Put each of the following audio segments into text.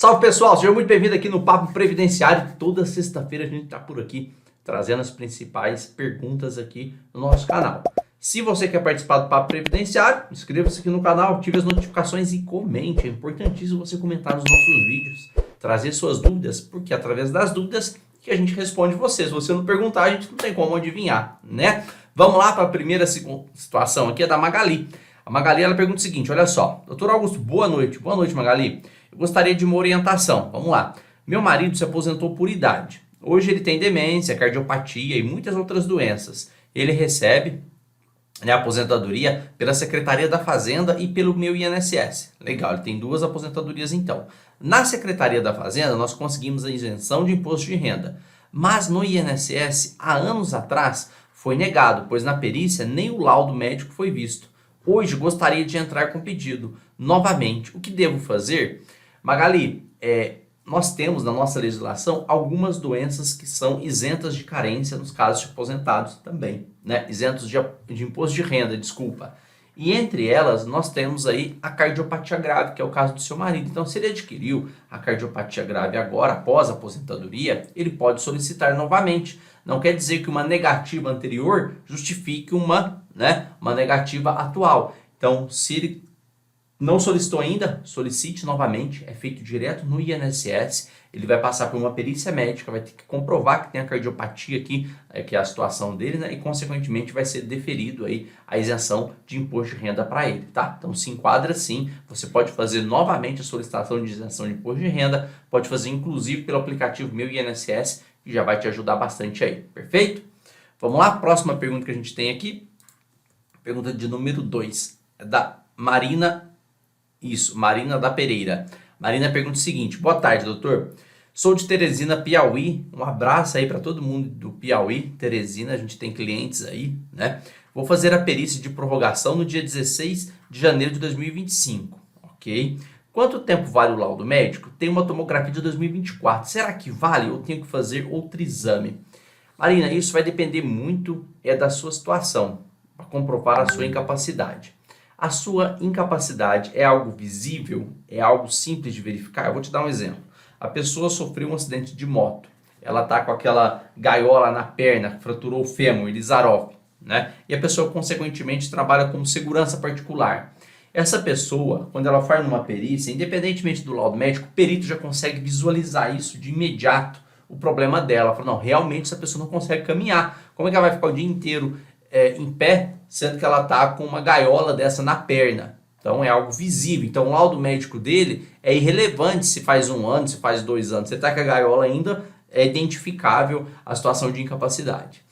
Salve pessoal, seja muito bem-vindo aqui no Papo Previdenciário. Toda sexta-feira a gente está por aqui trazendo as principais perguntas aqui no nosso canal. Se você quer participar do Papo Previdenciário, inscreva-se aqui no canal, ative as notificações e comente. É importantíssimo você comentar nos nossos vídeos, trazer suas dúvidas, porque é através das dúvidas que a gente responde você. Se você não perguntar, a gente não tem como adivinhar, né? Vamos lá para a primeira situação aqui, é da Magali. A Magali, ela pergunta o seguinte, olha só. Doutor Augusto, boa noite. Boa noite, Magali. Eu gostaria de uma orientação. Vamos lá. Meu marido se aposentou por idade. Hoje ele tem demência, cardiopatia e muitas outras doenças. Ele recebe a aposentadoria pela Secretaria da Fazenda e pelo meu INSS. Legal, ele tem duas aposentadorias então. Na Secretaria da Fazenda nós conseguimos a isenção de imposto de renda. Mas no INSS, há anos atrás, foi negado, pois na perícia nem o laudo médico foi visto. Hoje gostaria de entrar com pedido. Novamente, o que devo fazer? Magali, nós temos na nossa legislação algumas doenças que são isentas de carência nos casos de aposentados também, né? Isentos de imposto de renda, desculpa. E entre elas, nós temos aí a cardiopatia grave, que é o caso do seu marido. Então, se ele adquiriu a cardiopatia grave agora, após a aposentadoria, ele pode solicitar novamente. Não quer dizer que uma negativa anterior justifique uma negativa atual. Então, se ele não solicitou ainda, solicite novamente, é feito direto no INSS, ele vai passar por uma perícia médica, vai ter que comprovar que tem a cardiopatia aqui, que é a situação dele, né? E consequentemente vai ser deferido aí a isenção de imposto de renda para ele, tá? Então se enquadra sim, você pode fazer novamente a solicitação de isenção de imposto de renda, pode fazer inclusive pelo aplicativo Meu INSS, que já vai te ajudar bastante aí, perfeito? Vamos lá, próxima pergunta que a gente tem aqui, pergunta de número 2, é da Marina da Pereira. Marina pergunta o seguinte, boa tarde, doutor. Sou de Teresina, Piauí. Um abraço aí para todo mundo do Piauí, Teresina, a gente tem clientes aí, né? Vou fazer a perícia de prorrogação no dia 16 de janeiro de 2025, ok? Quanto tempo vale o laudo médico? Tem uma tomografia de 2024. Será que vale ou tenho que fazer outro exame? Marina, isso vai depender muito da sua situação, para comprovar a sua incapacidade. A sua incapacidade é algo visível? É algo simples de verificar? Eu vou te dar um exemplo. A pessoa sofreu um acidente de moto. Ela está com aquela gaiola na perna, fraturou o fêmur, Elizaroff, né? E a pessoa, consequentemente, trabalha como segurança particular. Essa pessoa, quando ela faz uma perícia, independentemente do laudo médico, o perito já consegue visualizar isso de imediato, o problema dela. Fala, não, realmente essa pessoa não consegue caminhar. Como é que ela vai ficar o dia inteiro em pé, sendo que ela está com uma gaiola dessa na perna? Então é algo visível. Então o laudo médico dele é irrelevante se faz 1 ano, se faz 2 anos. Você está com a gaiola ainda, é identificável a situação de incapacidade.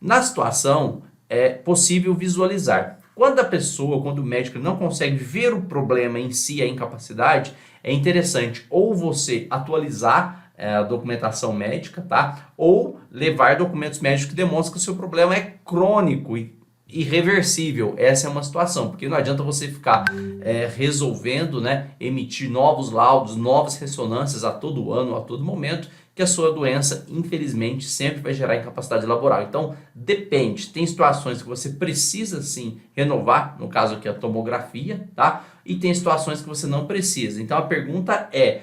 Na situação, é possível visualizar. Quando o médico não consegue ver o problema em si, a incapacidade, é interessante ou você atualizar a documentação médica, tá? Ou levar documentos médicos que demonstram que o seu problema é crônico e irreversível. Essa é uma situação, porque não adianta você ficar resolvendo, né? Emitir novos laudos, novas ressonâncias a todo ano, a todo momento, que a sua doença, infelizmente, sempre vai gerar incapacidade laboral. Então, depende. Tem situações que você precisa, sim, renovar, no caso aqui a tomografia, tá? E tem situações que você não precisa. Então, a pergunta é,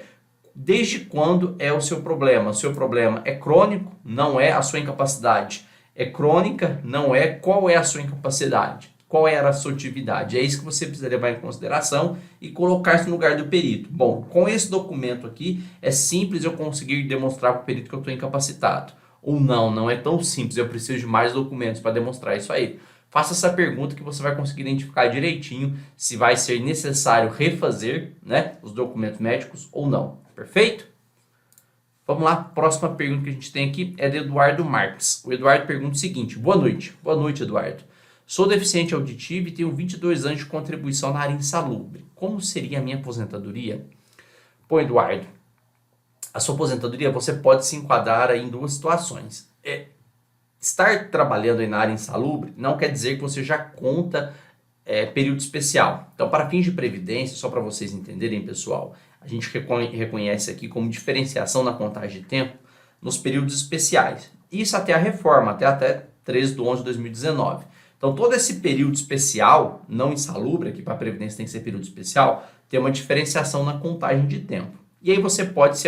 desde quando é o seu problema? O seu problema é crônico? Não é? A sua incapacidade é crônica? Não é? Qual é a sua incapacidade? Qual era a sua atividade? É isso que você precisa levar em consideração e colocar-se no lugar do perito. Bom, com esse documento aqui, é simples eu conseguir demonstrar para o perito que eu estou incapacitado. Ou não, não é tão simples, eu preciso de mais documentos para demonstrar isso aí. Faça essa pergunta que você vai conseguir identificar direitinho se vai ser necessário refazer, né, os documentos médicos ou não. Perfeito? Vamos lá, próxima pergunta que a gente tem aqui é de Eduardo Marques. O Eduardo pergunta o seguinte, boa noite. Boa noite, Eduardo. Sou deficiente auditivo e tenho 22 anos de contribuição na área insalubre. Como seria a minha aposentadoria? Pô, Eduardo, a sua aposentadoria você pode se enquadrar aí em 2 situações. Estar trabalhando aí na área insalubre não quer dizer que você já conta período especial. Então, para fins de previdência, só para vocês entenderem, pessoal, a gente reconhece aqui como diferenciação na contagem de tempo nos períodos especiais. Isso até a reforma, até 13 de 11 de 2019. Então, todo esse período especial, não insalubre, aqui para a Previdência tem que ser período especial, tem uma diferenciação na contagem de tempo. E aí você pode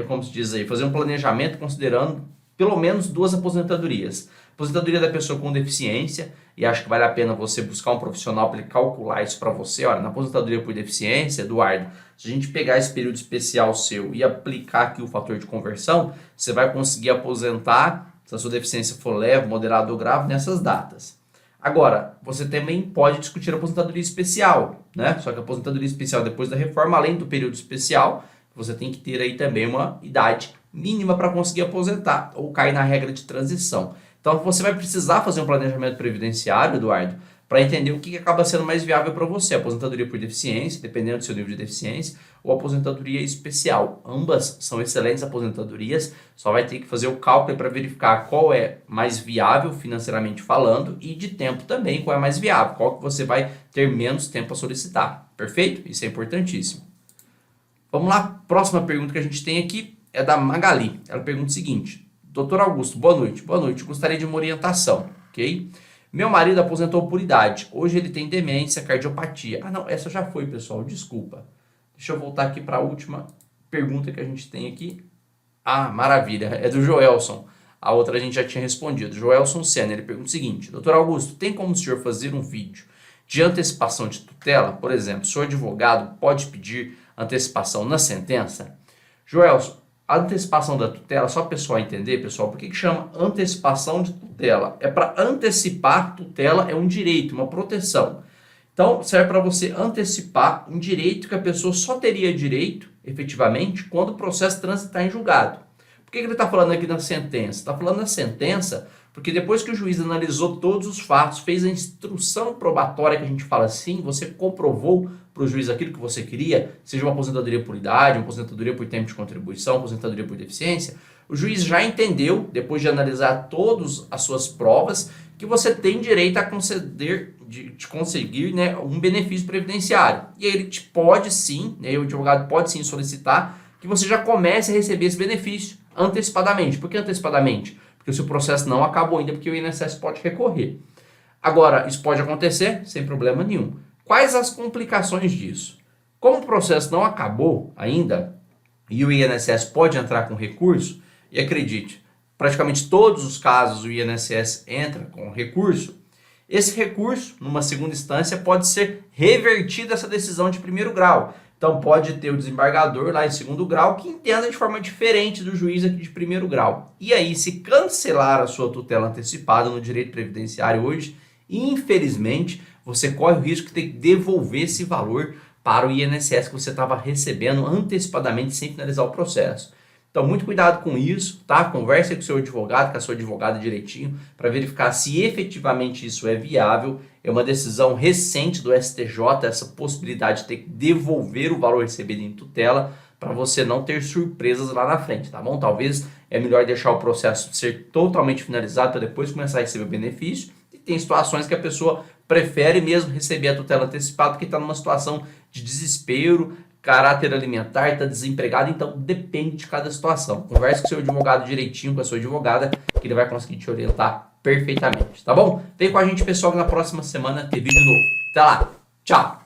como se diz aí, fazer um planejamento considerando pelo menos 2 aposentadorias. Aposentadoria da pessoa com deficiência, e acho que vale a pena você buscar um profissional para ele calcular isso para você. Olha, na aposentadoria por deficiência, Eduardo, se a gente pegar esse período especial seu e aplicar aqui o fator de conversão, você vai conseguir aposentar, se a sua deficiência for leve, moderada ou grave, nessas datas. Agora, você também pode discutir a aposentadoria especial, né? Só que a aposentadoria especial depois da reforma, além do período especial, você tem que ter aí também uma idade mínima para conseguir aposentar ou cair na regra de transição. Então você vai precisar fazer um planejamento previdenciário, Eduardo, para entender o que acaba sendo mais viável para você, aposentadoria por deficiência, dependendo do seu nível de deficiência, ou aposentadoria especial. Ambas são excelentes aposentadorias, só vai ter que fazer o cálculo para verificar qual é mais viável financeiramente falando e de tempo também, qual é mais viável, qual que você vai ter menos tempo a solicitar. Perfeito? Isso é importantíssimo. Vamos lá, próxima pergunta que a gente tem aqui é da Magali. Ela pergunta o seguinte: Doutor Augusto, boa noite. Boa noite, gostaria de uma orientação, ok? Meu marido aposentou por idade. Hoje ele tem demência, cardiopatia. Ah, não, essa já foi, pessoal, desculpa. Deixa eu voltar aqui para a última pergunta que a gente tem aqui. Ah, maravilha, é do Joelson. A outra a gente já tinha respondido. Joelson Senna, ele pergunta o seguinte: Doutor Augusto, tem como o senhor fazer um vídeo de antecipação de tutela? Por exemplo, se o advogado pode pedir antecipação na sentença? Joelson, a antecipação da tutela, só para o pessoal entender, pessoal, por que chama antecipação de tutela? É para antecipar tutela, é um direito, uma proteção. Então, serve para você antecipar um direito que a pessoa só teria direito, efetivamente, quando o processo transitar em julgado. Por que ele está falando aqui na sentença? Está falando na sentença porque depois que o juiz analisou todos os fatos, fez a instrução probatória, que a gente fala assim, você comprovou para o juiz aquilo que você queria, seja uma aposentadoria por idade, uma aposentadoria por tempo de contribuição, uma aposentadoria por deficiência, o juiz já entendeu, depois de analisar todas as suas provas, que você tem direito a conceder, de conseguir, né, um benefício previdenciário. E aí ele pode sim, né, o advogado pode sim solicitar que você já comece a receber esse benefício antecipadamente. Por que antecipadamente? Porque o seu processo não acabou ainda, porque o INSS pode recorrer. Agora, isso pode acontecer sem problema nenhum. Quais as complicações disso? Como o processo não acabou ainda, e o INSS pode entrar com recurso, e acredite, praticamente todos os casos o INSS entra com recurso, esse recurso, numa segunda instância, pode ser revertido essa decisão de primeiro grau. Então pode ter o desembargador lá em segundo grau que entenda de forma diferente do juiz aqui de primeiro grau. E aí, se cancelar a sua tutela antecipada no direito previdenciário hoje, infelizmente, você corre o risco de ter que devolver esse valor para o INSS que você estava recebendo antecipadamente sem finalizar o processo. Então, muito cuidado com isso, tá? Converse com o seu advogado, com a sua advogada direitinho, para verificar se efetivamente isso é viável. É uma decisão recente do STJ, essa possibilidade de ter que devolver o valor recebido em tutela, para você não ter surpresas lá na frente, tá bom? Talvez é melhor deixar o processo ser totalmente finalizado para depois começar a receber o benefício. E tem situações que a pessoa prefere mesmo receber a tutela antecipada porque está numa situação de desespero, caráter alimentar, está desempregado, então depende de cada situação. Converse com o seu advogado direitinho, com a sua advogada, que ele vai conseguir te orientar perfeitamente, tá bom? Vem com a gente, pessoal, que na próxima semana tem vídeo novo. Até lá, tchau!